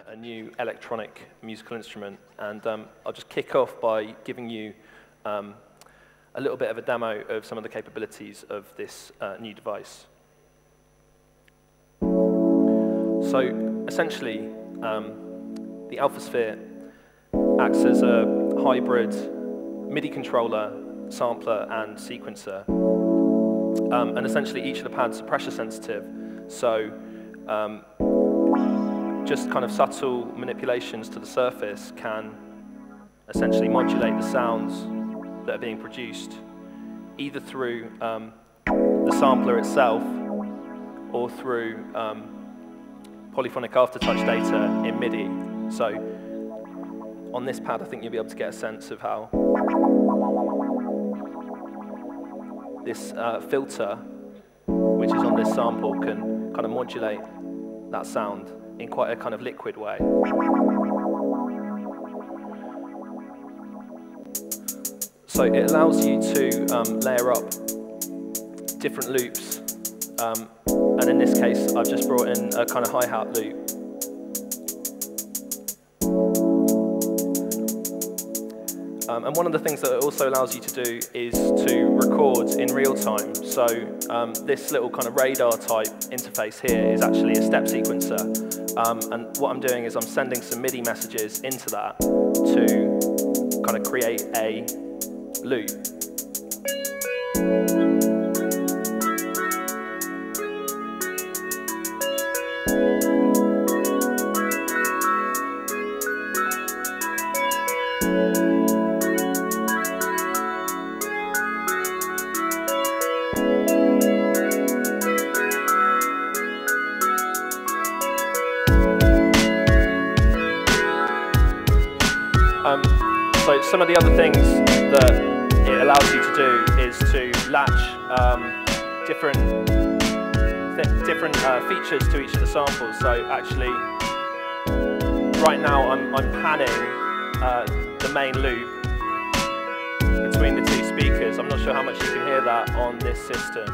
A new electronic musical instrument, and I'll just kick off by giving you a little bit of a demo of some of the capabilities of this new device. So essentially, the Alphasphere acts as a hybrid MIDI controller, sampler, and sequencer. And essentially, each of the pads are pressure sensitive. So just kind of subtle manipulations to the surface can essentially modulate the sounds that are being produced, either through the sampler itself or through polyphonic aftertouch data in MIDI. So on this pad, I think you'll be able to get a sense of how this filter, which is on this sample, can kind of modulate that sound in quite a kind of liquid way. So it allows you to layer up different loops, and in this case, I've just brought in a kind of hi-hat loop. And one of the things that it also allows you to do is to record in real time. So this little kind of radar type interface here is actually a step sequencer. And what I'm doing is I'm sending some MIDI messages into that to kind of create a loop. So some of the other things that it allows you to do is to latch different features to each of the samples. So actually, right now I'm panning the main loop between the two speakers. I'm not sure how much you can hear that on this system.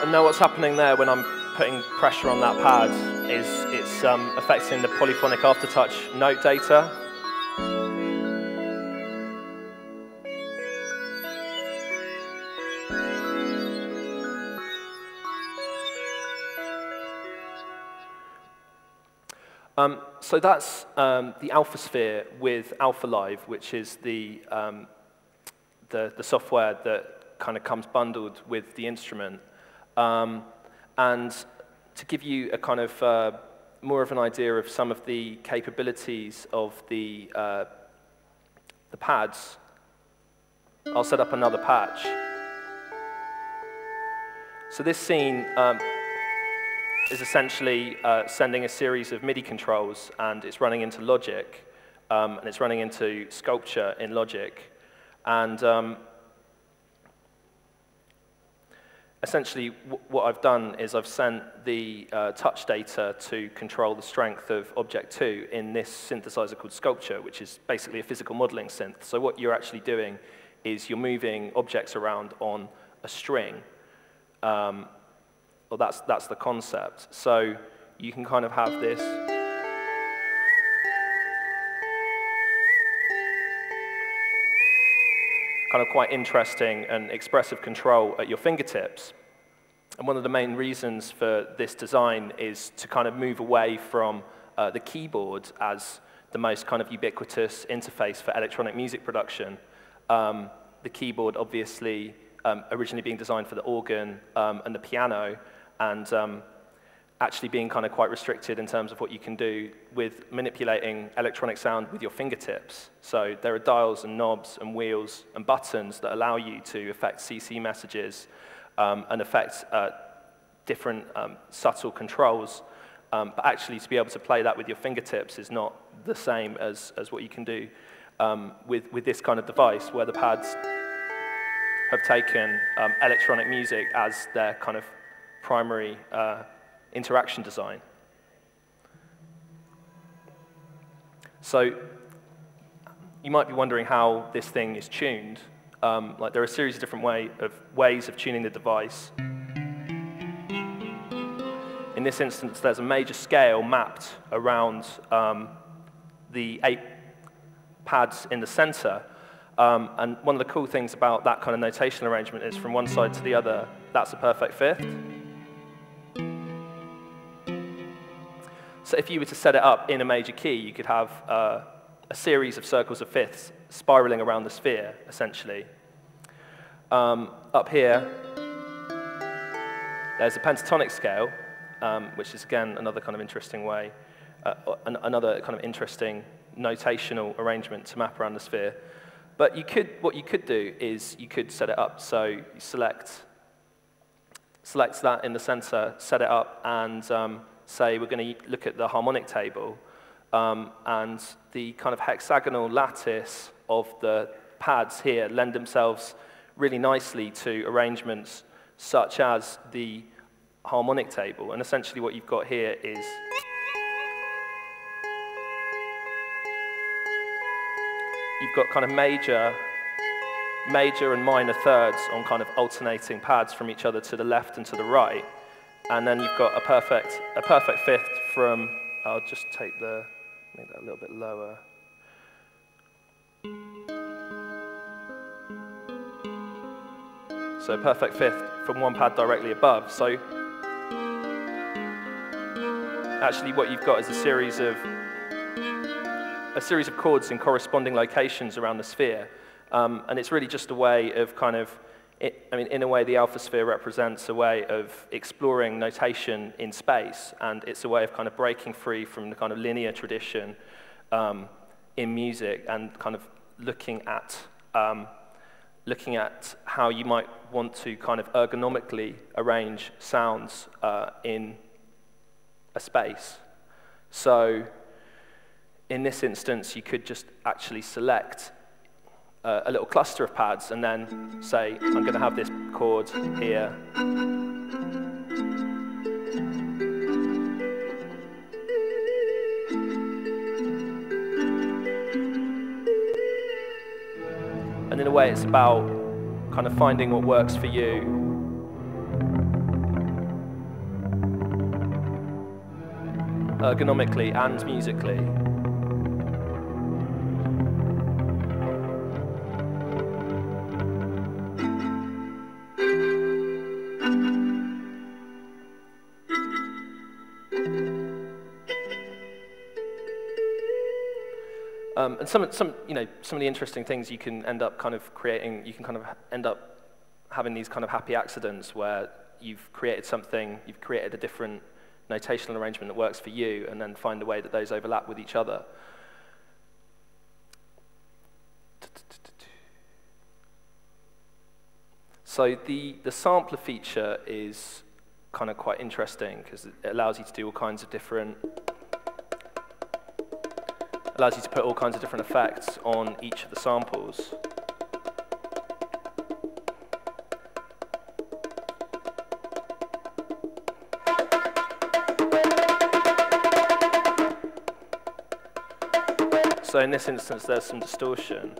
And now what's happening there when I'm putting pressure on that pad is it's affecting the polyphonic aftertouch note data. So that's the Alphasphere with Alpha Live, which is the software that kind of comes bundled with the instrument. And to give you a kind of more of an idea of some of the capabilities of the pads, I'll set up another patch. So this scene is essentially sending a series of MIDI controls, and it's running into Logic, and it's running into Sculpture in Logic. And essentially, what I've done is I've sent the touch data to control the strength of Object 2 in this synthesizer called Sculpture, which is basically a physical modeling synth. So what you're actually doing is you're moving objects around on a string. Well, that's the concept. So you can kind of have this kind of quite interesting and expressive control at your fingertips. And one of the main reasons for this design is to kind of move away from the keyboard as the most kind of ubiquitous interface for electronic music production. The keyboard obviously originally being designed for the organ and the piano, and actually being kind of quite restricted in terms of what you can do with manipulating electronic sound with your fingertips. So there are dials and knobs and wheels and buttons that allow you to affect CC messages and affect different subtle controls. But actually to be able to play that with your fingertips is not the same as what you can do with this kind of device where the pads have taken electronic music as their kind of primary interaction design. So you might be wondering how this thing is tuned. Like there are a series of different ways of tuning the device. In this instance, there's a major scale mapped around the 8 pads in the center. And one of the cool things about that kind of notational arrangement is from one side to the other, that's a perfect fifth. So if you were to set it up in a major key, you could have a series of circles of fifths spiraling around the sphere, essentially. Up here, there's a pentatonic scale, which is, again, another kind of interesting way, another kind of interesting notational arrangement to map around the sphere. But what you could do is you could set it up so you select that in the center, set it up, and say we're going to look at the harmonic table, and the kind of hexagonal lattice of the pads here lend themselves really nicely to arrangements such as the harmonic table. And essentially what you've got here is you've got kind of major and minor thirds on kind of alternating pads from each other to the left and to the right. And then you've got a perfect fifth from, I'll just make that a little bit lower. So a perfect fifth from one pad directly above. So actually what you've got is a series of chords in corresponding locations around the sphere. And it's really just a way of kind of, in a way, the Alphasphere represents a way of exploring notation in space, and it's a way of kind of breaking free from the kind of linear tradition in music and kind of looking at how you might want to kind of ergonomically arrange sounds in a space. So in this instance, you could just actually select a little cluster of pads and then say, I'm going to have this chord here. And in a way, it's about kind of finding what works for you. Ergonomically and musically. And some of the interesting things you can end up kind of creating, you can kind of end up having these kind of happy accidents where you've created something, you've created a different notational arrangement that works for you, and then find a way that those overlap with each other. So the sampler feature is kind of quite interesting because it allows you to do all kinds of different, allows you to put all kinds of different effects on each of the samples. So in this instance, there's some distortion.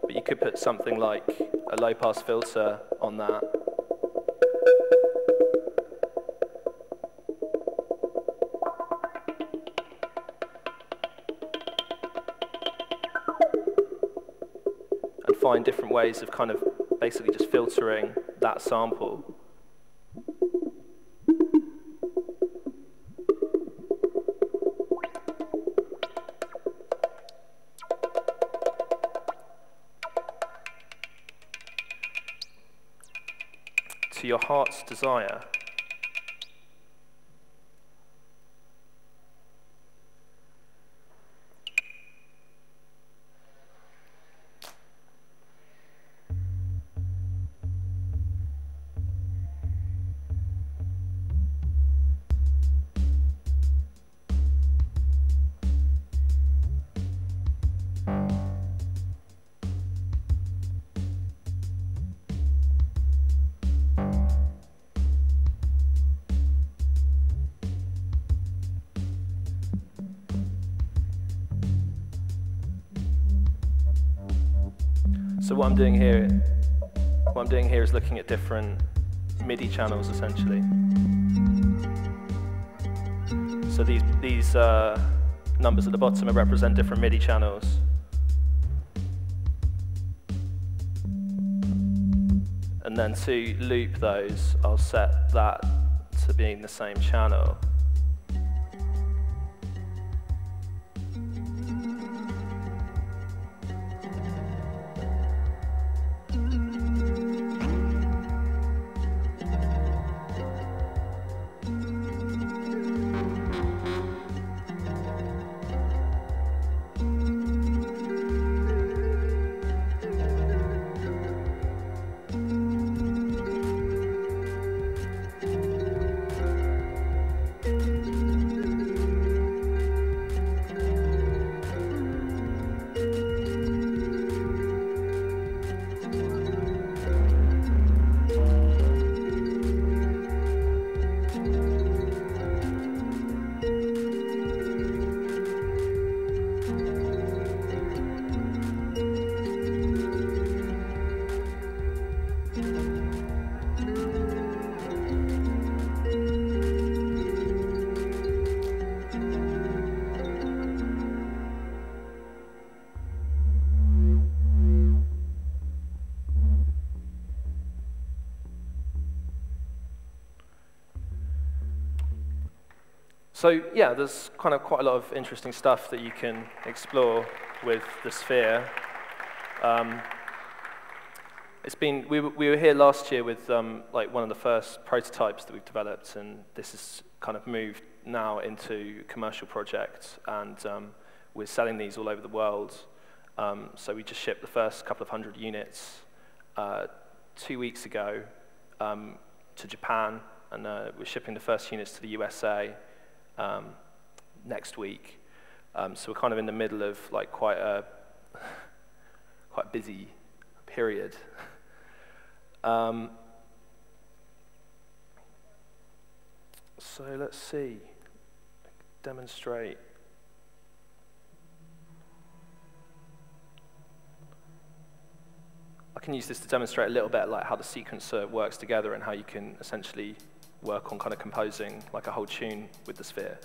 But you could put something like a low-pass filter on that. And find different ways of kind of basically just filtering that sample. To your heart's desire. So what I'm doing here is looking at different Midi channels, essentially. So these numbers at the bottom represent different Midi channels. And then to loop those, I'll set that to being the same channel. So yeah, there's kind of quite a lot of interesting stuff that you can explore with the sphere. We were here last year with like one of the first prototypes that we've developed, and this has kind of moved now into commercial projects, and we're selling these all over the world. So we just shipped the first couple of 100 units 2 weeks ago to Japan, and we're shipping the first units to the USA next week. So we're kind of in the middle of like quite a busy period. So let's see, demonstrate. I can use this to demonstrate a little bit like how the sequencer works together and how you can essentially work on kind of composing like a whole tune with the sphere.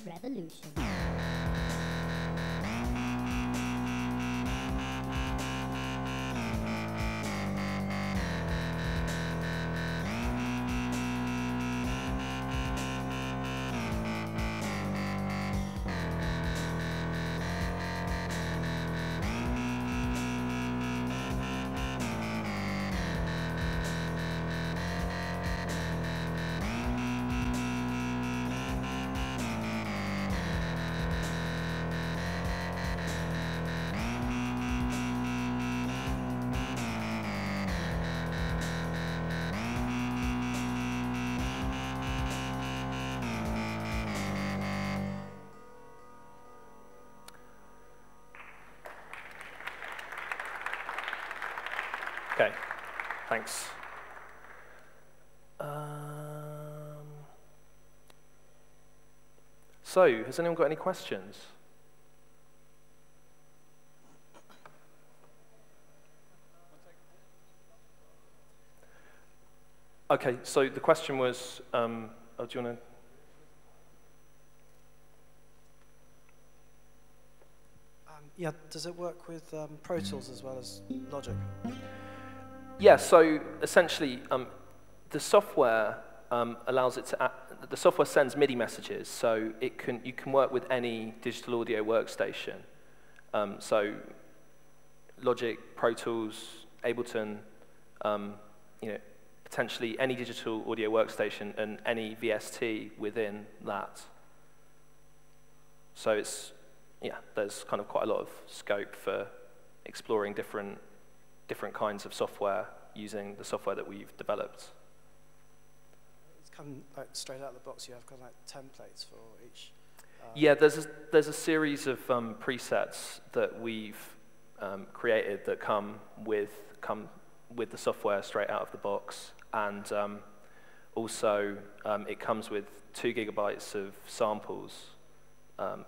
Revolution. Okay, thanks. So, has anyone got any questions? Okay, so the question was, oh, do you want to? Yeah, does it work with Pro Tools as well as Logic? Yeah, so essentially, the software allows it to. The software sends MIDI messages, so you can work with any digital audio workstation. So Logic, Pro Tools, Ableton, potentially any digital audio workstation and any VST within that. So there's kind of quite a lot of scope for exploring different kinds of software using the software that we've developed. It's come like straight out of the box. You have kind of like templates for each. Yeah, there's a series of presets that we've created that come with the software straight out of the box, and also it comes with 2 gigabytes of samples,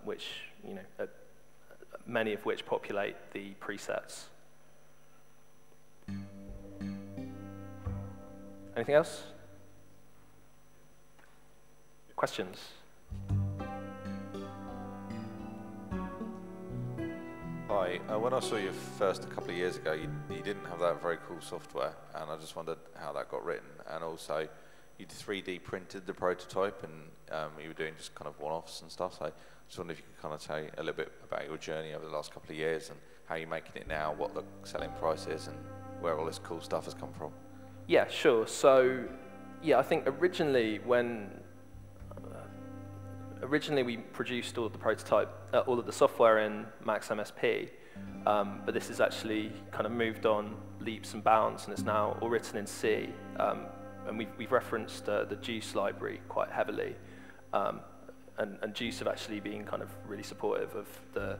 which many of which populate the presets. Anything else? Questions? Hi, when I saw you first a couple of years ago, you didn't have that very cool software, and I just wondered how that got written. And also, you 3D printed the prototype, and you were doing just kind of one-offs and stuff. So I just wondered if you could kind of tell a little bit about your journey over the last couple of years, and how you're making it now, what the selling price is, and where all this cool stuff has come from. Yeah, sure. So, yeah, I think originally we produced all of the prototype, all of the software in Max MSP, but this has actually kind of moved on leaps and bounds, and it's now all written in C. And we've referenced the Juice library quite heavily, and Juice have actually been kind of really supportive of the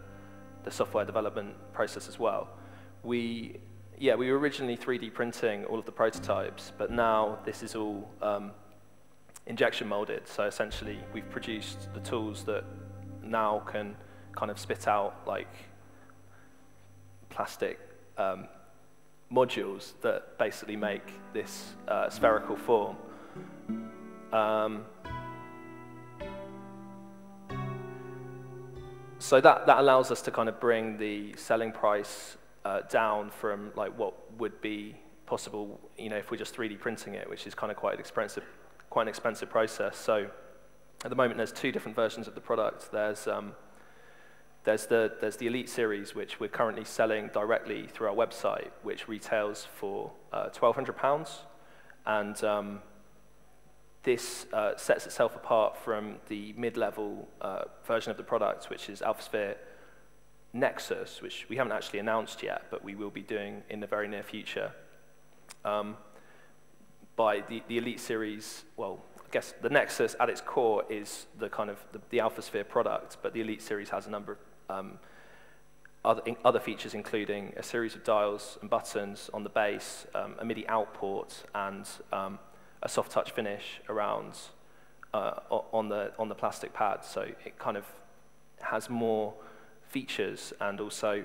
software development process as well. We were originally 3D printing all of the prototypes, but now this is all injection molded. So essentially, we've produced the tools that now can kind of spit out like plastic modules that basically make this spherical form. So that allows us to kind of bring the selling price down from like what would be possible, if we're just 3D printing it, which is kind of quite an expensive process. So at the moment, there's 2 different versions of the product. There's the Elite series, which we're currently selling directly through our website, which retails for £1,200, and this sets itself apart from the mid-level version of the product, which is Alphasphere Nexus, which we haven't actually announced yet, but we will be doing in the very near future. By the Elite series, well, I guess the Nexus at its core is the kind of the Alphasphere product, but the Elite series has a number of other features, including a series of dials and buttons on the bass, a MIDI out port, and a soft touch finish around on the plastic pad. So it kind of has more features and also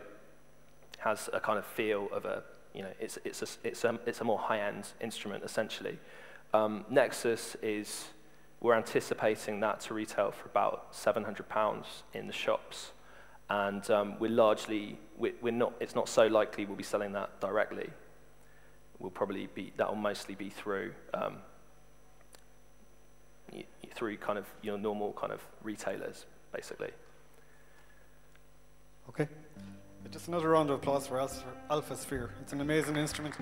has a kind of feel of a, it's a more high-end instrument essentially. Nexus we're anticipating that to retail for about £700 in the shops, and it's not so likely we'll be selling that directly. That'll mostly be through kind of your normal kind of retailers, basically. Okay. Just another round of applause for Alphasphere. It's an amazing instrument.